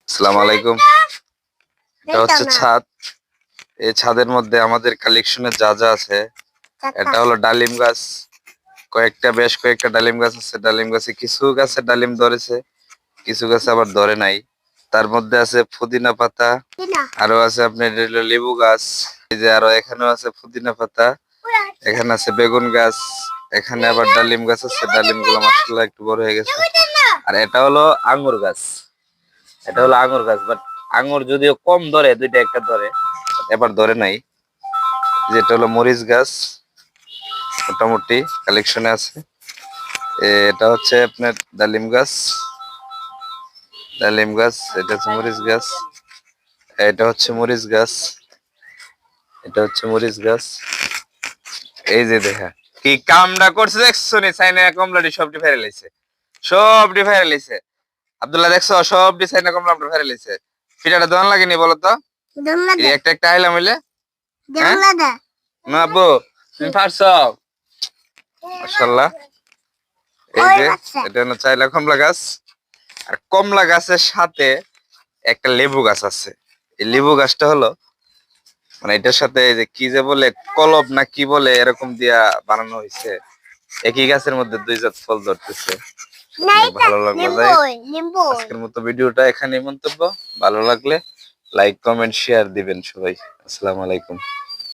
আসসালামু আলাইকুম। এটা হচ্ছে ছাদ। এই ছাদের মধ্যে আমাদের কালেকশনে যা যা আছে, এটা হলো ডালিম গাছ। বেশ কয়েকটা ডালিম গাছ আছে। ডালিম গাছে কিছু গাছে ডালিম ধরেছে, কিছু গাছে আবার ধরে নাই। তার মধ্যে আছে পুদিনা পাতা, আরো আছে আপনার লেবু গাছ। এই যে আরো এখানেও আছে পুদিনা পাতা, এখানে আছে বেগুন গাছ, এখানে আবার ডালিম গাছ আছে। ডালিম গুলো মাশাআল্লাহ একটু বড় হয়ে গেছে। আর এটা হলো আঙ্গুর গাছ। এটা হলো আঙ্গুর গাছ, বাট আঙ্গুর যদিও কম ধরে, দুইটা একটা ধরে, এবার ধরে নাই। যেটা হলো মরিচ গাছ, মোটামুটি কালেকশনে আছে। এটা হচ্ছে আপনার ডালিম গাছ। ডালিম গাছ, এটা হচ্ছে মরিচ গাছ, এটা হচ্ছে মরিচ গাছ, এটা হচ্ছে মরিচ গাছ। এই যে দেখা কি কামটা করছে দেখছো নি, চাইনা কমলাটি সবটি ফেরে লাইছে, সবটি ফেরে লাইছে। আব্দুল্লাহ দেখছো, সবটি চাইনা কমলা ফেরে লাইছে। পিঠাটা দোয়ান লাগেনি বলো তো? একটা একটা আইলাম হইলে না আব্বু, তুমি পারছো মাশাআল্লাহ। এই যে এটা হলো চাইনা কমলা গাছ। আর কমলা গাছের সাথে একটা লেবু গাছ আছে। এই লেবু গাছটা হলো মানে এটার সাথে এই যে কি যে বলে কলব না কি বলে, এরকম দিয়া বানানো হয়েছে। একই গাছের মধ্যে দুই জাত ফল ধরতেছে। অনেক ভালো লাগলো। আজকের মতো ভিডিওটা এখানেই মন্তব্য। ভালো লাগলে লাইক কমেন্ট শেয়ার দিবেন সবাই। আসসালামু আলাইকুম।